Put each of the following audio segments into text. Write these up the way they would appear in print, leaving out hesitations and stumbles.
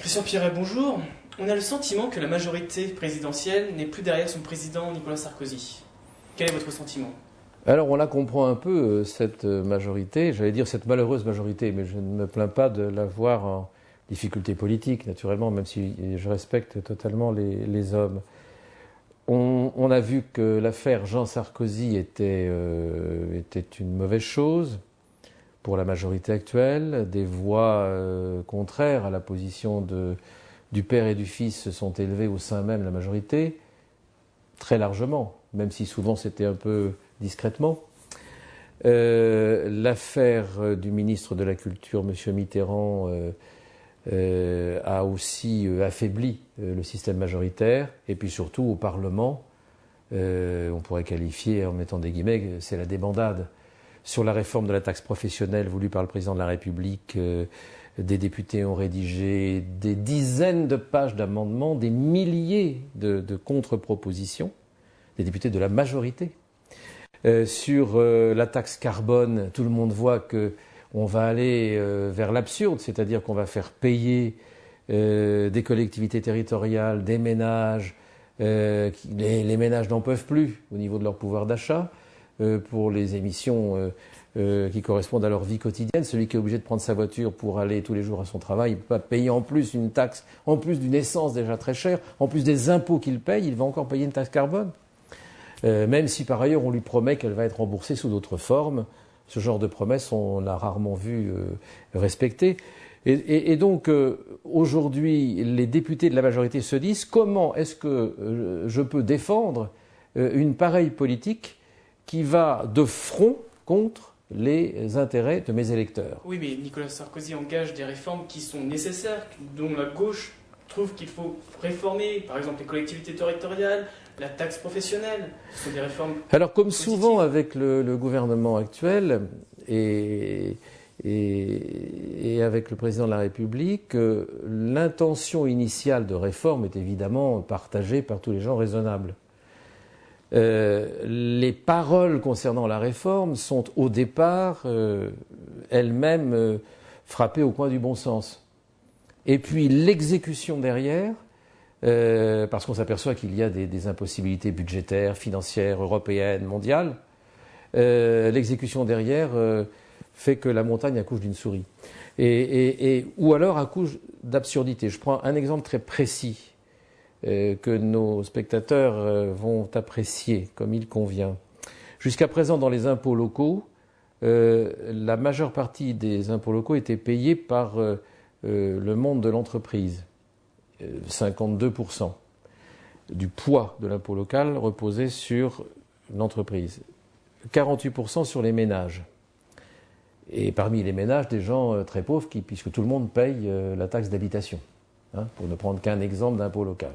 Christian Pierret, bonjour. On a le sentiment que la majorité présidentielle n'est plus derrière son président Nicolas Sarkozy. Quel est votre sentiment? Alors on la comprend un peu, cette majorité, j'allais dire cette malheureuse majorité, mais je ne me plains pas de la voir en difficulté politique, naturellement, même si je respecte totalement les hommes. On a vu que l'affaire Jean Sarkozy était une mauvaise chose pour la majorité actuelle. Des voix contraires à la position du père et du fils se sont élevées au sein même de la majorité, très largement, même si souvent c'était un peu discrètement. L'affaire du ministre de la Culture, M. Mitterrand, a aussi affaibli le système majoritaire. Et puis surtout au Parlement, on pourrait qualifier, en mettant des guillemets, c'est la débandade. Sur la réforme de la taxe professionnelle voulue par le président de la République, des députés ont rédigé des dizaines de pages d'amendements, des milliers de contre-propositions, des députés de la majorité. Sur la taxe carbone, tout le monde voit qu'on va aller vers l'absurde, c'est-à-dire qu'on va faire payer des collectivités territoriales, des ménages, les ménages n'en peuvent plus au niveau de leur pouvoir d'achat, pour les émissions qui correspondent à leur vie quotidienne. Celui qui est obligé de prendre sa voiture pour aller tous les jours à son travail, il ne peut pas payer en plus une taxe, en plus d'une essence déjà très chère, en plus des impôts qu'il paye, il va encore payer une taxe carbone. Même si par ailleurs on lui promet qu'elle va être remboursée sous d'autres formes. Ce genre de promesses, on l'a rarement vu respectées. Et donc aujourd'hui, les députés de la majorité se disent comment est-ce que je peux défendre une pareille politique qui va de front contre les intérêts de mes électeurs. Oui, mais Nicolas Sarkozy engage des réformes qui sont nécessaires, dont la gauche trouve qu'il faut réformer, par exemple les collectivités territoriales, la taxe professionnelle. Ce sont des réformes Alors, comme positives. souvent avec le gouvernement actuel et avec le président de la République, l'intention initiale de réforme est évidemment partagée par tous les gens raisonnables. Les paroles concernant la réforme sont au départ elles-mêmes frappées au coin du bon sens. Et puis l'exécution derrière, parce qu'on s'aperçoit qu'il y a des impossibilités budgétaires, financières, européennes, mondiales, l'exécution derrière fait que la montagne accouche d'une souris. Ou alors accouche d'absurdité. Je prends un exemple très précis que nos spectateurs vont apprécier comme il convient. Jusqu'à présent, dans les impôts locaux, la majeure partie des impôts locaux étaient payés par le monde de l'entreprise. 52% du poids de l'impôt local reposait sur l'entreprise. 48% sur les ménages. Et parmi les ménages, des gens très pauvres, puisque tout le monde paye la taxe d'habitation, pour ne prendre qu'un exemple d'impôt local.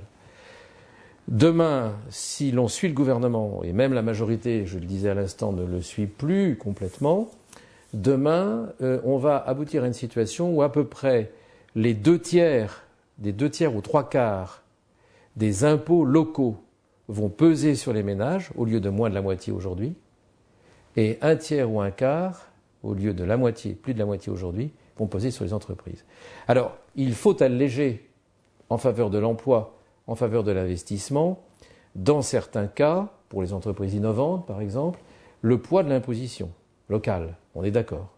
Demain, si l'on suit le gouvernement, et même la majorité, je le disais à l'instant, ne le suit plus complètement, demain, on va aboutir à une situation où à peu près des 2 tiers ou 3/4 des impôts locaux vont peser sur les ménages, au lieu de moins de la moitié aujourd'hui, et 1 tiers ou 1/4, au lieu de la moitié, plus de la moitié aujourd'hui, vont peser sur les entreprises. Alors, il faut alléger en faveur de l'emploi, en faveur de l'investissement, dans certains cas, pour les entreprises innovantes par exemple, le poids de l'imposition locale, on est d'accord.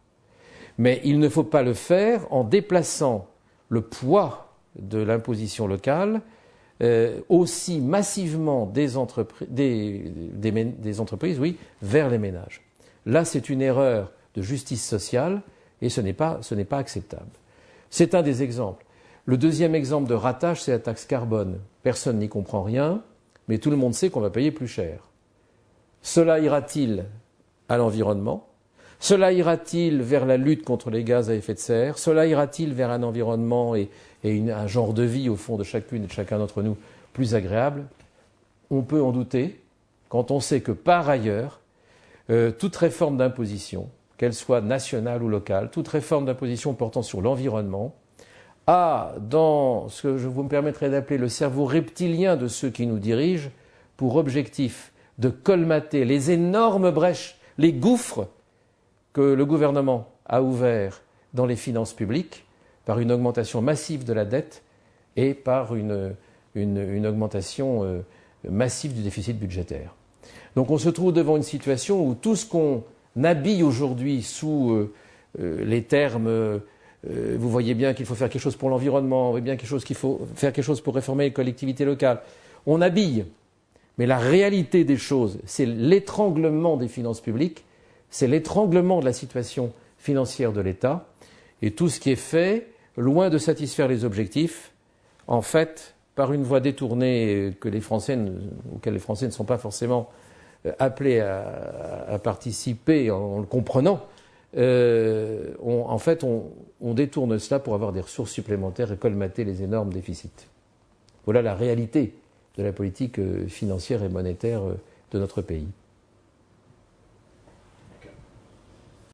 Mais il ne faut pas le faire en déplaçant le poids de l'imposition locale aussi massivement des entreprises, oui, vers les ménages. Là, c'est une erreur de justice sociale et ce n'est pas acceptable. C'est un des exemples. Le deuxième exemple de ratage, c'est la taxe carbone. Personne n'y comprend rien, mais tout le monde sait qu'on va payer plus cher. Cela ira-t-il à l'environnement ? Cela ira-t-il vers la lutte contre les gaz à effet de serre ? Cela ira-t-il vers un environnement et un genre de vie, au fond, de chacune et de chacun d'entre nous plus agréable ? On peut en douter quand on sait que, par ailleurs, toute réforme d'imposition, qu'elle soit nationale ou locale, toute réforme d'imposition portant sur l'environnement, a, dans ce que je vous me permettrai d'appeler le cerveau reptilien de ceux qui nous dirigent, pour objectif de colmater les énormes brèches, les gouffres que le gouvernement a ouverts dans les finances publiques par une augmentation massive de la dette et par une augmentation massive du déficit budgétaire. Donc on se trouve devant une situation où tout ce qu'on habille aujourd'hui sous les termes vous voyez bien qu'il faut faire quelque chose pour l'environnement, vous voyez bien qu'il faut faire quelque chose pour réformer les collectivités locales. On habille, mais la réalité des choses, c'est l'étranglement des finances publiques, c'est l'étranglement de la situation financière de l'État, et tout ce qui est fait, loin de satisfaire les objectifs, en fait, par une voie détournée auquel les Français ne sont pas forcément appelés à participer en le comprenant, on détourne cela pour avoir des ressources supplémentaires et colmater les énormes déficits. Voilà la réalité de la politique financière et monétaire de notre pays.